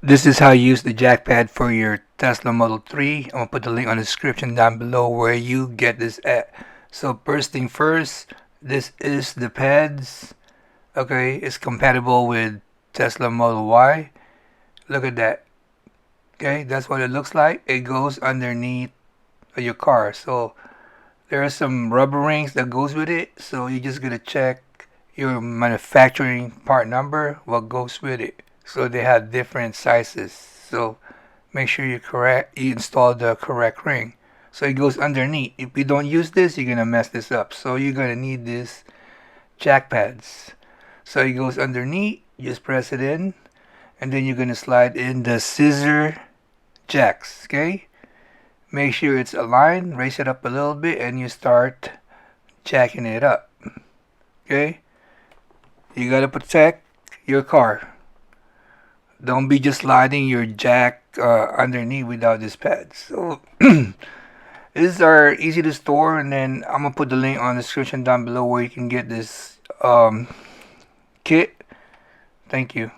This is how you use the jack pad for your Tesla Model 3. I'm gonna put the link on the description down below where you get this at. So first thing first, this is the pads. Okay, it's compatible with Tesla Model Y. Look at that. Okay, that's what it looks like. It goes underneath your car. So there are some rubber rings that goes with it. So you're just gonna check your manufacturing part number, what goes with it. So they have different sizes. So make sure you install the correct ring. So it goes underneath. If you don't use this, you're gonna mess this up. So you're gonna need this jack pads. So it goes underneath. Just press it in, and then you're gonna slide in the scissor jacks. Okay. Make sure it's aligned. Raise it up a little bit, and you start jacking it up. Okay. You gotta protect your car. Don't be just sliding your jack underneath without this pad. So these are easy to store, and then I'm gonna put the link on the description down below where you can get this kit. Thank you.